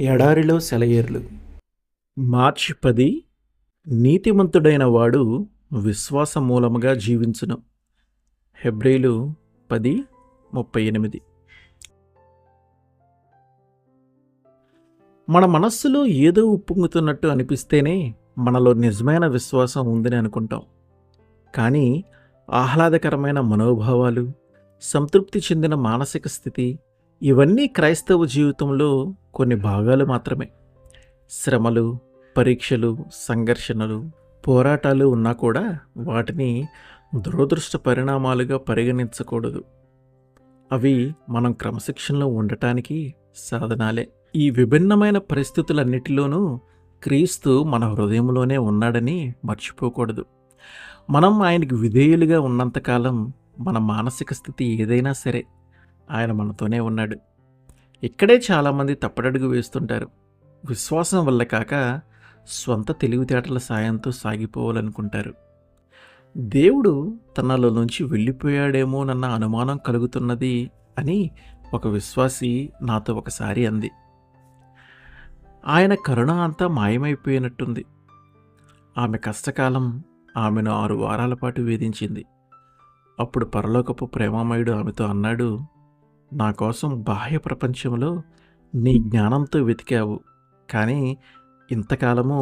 ఎడారిలో సెలయేర్లు. మార్చి 10. నీతిమంతుడైన వాడు విశ్వాస మూలముగా జీవించును. హెబ్రీలు 10:38. మన మనస్సులో ఏదో ఉప్పొంగుతున్నట్టు అనిపిస్తేనే మనలో నిజమైన విశ్వాసం ఉందని అనుకుంటాం. కానీ ఆహ్లాదకరమైన మనోభావాలు, సంతృప్తి చెందిన మానసిక స్థితి, ఇవన్నీ క్రైస్తవ జీవితంలో కొన్ని భాగాలు మాత్రమే. శ్రమలు, పరీక్షలు, సంఘర్షణలు, పోరాటాలు ఉన్నా కూడా వాటిని దురదృష్ట పరిణామాలుగా పరిగణించకూడదు. అవి మనం క్రమశిక్షణలో ఉండటానికి సాధనాలే. ఈ విభిన్నమైన పరిస్థితులన్నిటిలోనూ క్రీస్తు మన హృదయంలోనే ఉన్నాడని మర్చిపోకూడదు. మనం ఆయనకి విధేయులుగా ఉన్నంతకాలం మన మానసిక స్థితి ఏదైనా సరే ఆయన మనతోనే ఉన్నాడు. ఇక్కడే చాలామంది తప్పటడుగు వేస్తుంటారు. విశ్వాసం వల్ల కాక స్వంత తెలివితేటల సాయంతో సాగిపోవాలనుకుంటారు. దేవుడు తనలో నుంచి వెళ్ళిపోయాడేమోనన్న అనుమానం కలుగుతున్నది అని ఒక విశ్వాసి నాతో ఒకసారి అంది. ఆయన కరుణ అంతా మాయమైపోయినట్టుంది. ఆమె కష్టకాలం ఆమెను 6 వారాల పాటు వేధించింది. అప్పుడు పరలోకపు ప్రేమామయుడు ఆమెతో అన్నాడు, నా కోసం బాహ్య ప్రపంచంలో నీ జ్ఞానంతో వెతికావు, కానీ ఇంతకాలము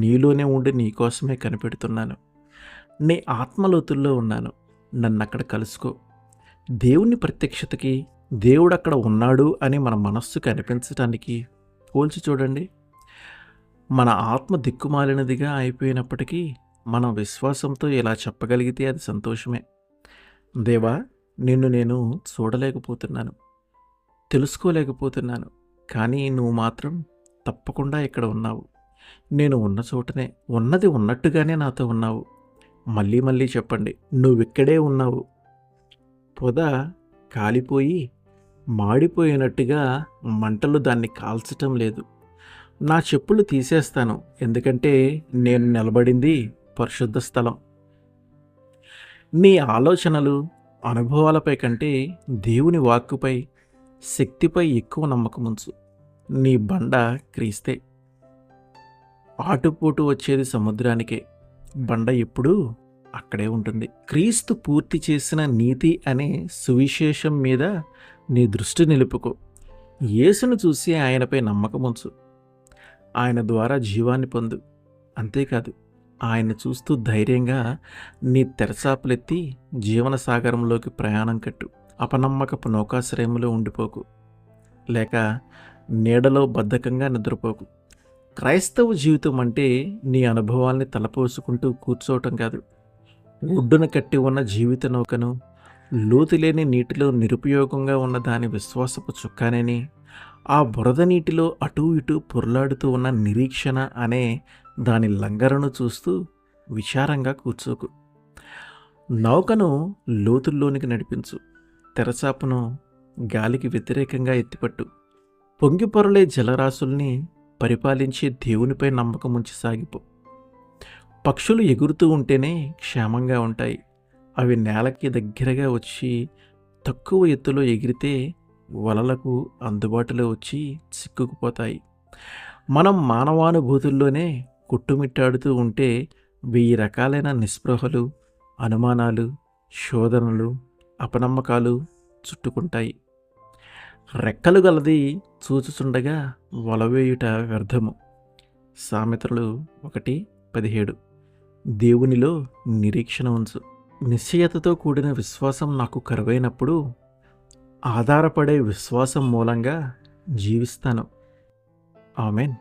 నీలోనే ఉండి నీకోసమే కనిపెడుతున్నాను. నీ ఆత్మలోతుల్లో ఉన్నాను, నన్ను అక్కడ కలుసుకో. దేవుని ప్రత్యక్షతకి దేవుడు అక్కడ ఉన్నాడు అని మన మనస్సుకు అనిపించటానికి పోల్చి చూడండి. మన ఆత్మ దిక్కుమాలినదిగా అయిపోయినప్పటికీ మనం విశ్వాసంతో ఇలా చెప్పగలిగితే అది సంతోషమే. దేవా, నిన్ను నేను చూడలేకపోతున్నాను, తెలుసుకోలేకపోతున్నాను, కానీ నువ్వు మాత్రం తప్పకుండా ఇక్కడ ఉన్నావు. నేను ఉన్న చోటనే, ఉన్నది ఉన్నట్టుగానే నాతో ఉన్నావు. మళ్ళీ మళ్ళీ చెప్పండి, నువ్విక్కడే ఉన్నావు. పొద కాలిపోయి మాడిపోయినట్టుగా మంటలు దాన్ని కాల్చటం లేదు. నా చెప్పులు తీసేస్తాను, ఎందుకంటే నేను నిలబడింది పరిశుద్ధ స్థలం. నీ ఆలోచనలు, అనుభవాలపై కంటే దేవుని వాక్కుపై, శక్తిపై ఎక్కువ నమ్మకముంచు. నీ బండ క్రీస్తే. ఆటుపోటు వచ్చేది సముద్రానికే, బండ ఎప్పుడూ అక్కడే ఉంటుంది. క్రీస్తు పూర్తి చేసిన నీతి అనే సువిశేషం మీద నీ దృష్టి నిలుపుకో. యేసును చూసి ఆయనపై నమ్మకముంచు. ఆయన ద్వారా జీవాన్ని పొందు. అంతేకాదు, ఆయన చూస్తూ ధైర్యంగా నీ తెరచాపలెత్తి జీవన సాగరంలోకి ప్రయాణం కట్టు. అపనమ్మకపు నౌకాశ్రయంలో ఉండిపోకు, లేక నీడలో బద్ధకంగా నిద్రపోకు. క్రైస్తవ జీవితం అంటే నీ అనుభవాల్ని తలపోసుకుంటూ కూర్చోవటం కాదు. ఒడ్డున కట్టి ఉన్న జీవిత నౌకను, లోతులేని నీటిలో నిరుపయోగంగా ఉన్న దాని విశ్వాసపు చుక్కానేని, ఆ బురద నీటిలో అటూ ఇటూ పొర్లాడుతూ ఉన్న నిరీక్షణ అనే దాని లంగరను చూస్తూ విచారంగా కూర్చోకు. నౌకను లోతుల్లోనికి నడిపించు. తెరచాపను గాలికి వ్యతిరేకంగా ఎత్తిపట్టు. పొంగిపొరలే జలరాశుల్ని పరిపాలించే దేవునిపై నమ్మకం ఉంచి సాగిపో. పక్షులు ఎగురుతూ ఉంటేనే క్షేమంగా ఉంటాయి. అవి నేలకి దగ్గరగా వచ్చి తక్కువ ఎత్తులో ఎగిరితే వలలకు అందుబాటులో వచ్చి చిక్కుకుపోతాయి. మనం మానవానుభూతుల్లోనే కొట్టుమిట్టాడుతూ ఉంటే 1000 రకాలైన నిస్పృహలు, అనుమానాలు, శోధనలు, అపనమ్మకాలు చుట్టుకుంటాయి. రెక్కలు గలది చూచుచుండగా వలవేయుట వ్యర్థము. సామెతలు 1:17. దేవునిలో నిరీక్షణ ఉంచు. నిశ్చయతతో కూడిన విశ్వాసం నాకు కరువైనప్పుడు ఆధారపడే విశ్వాసం మూలంగా జీవిస్తాను. ఆమెన్.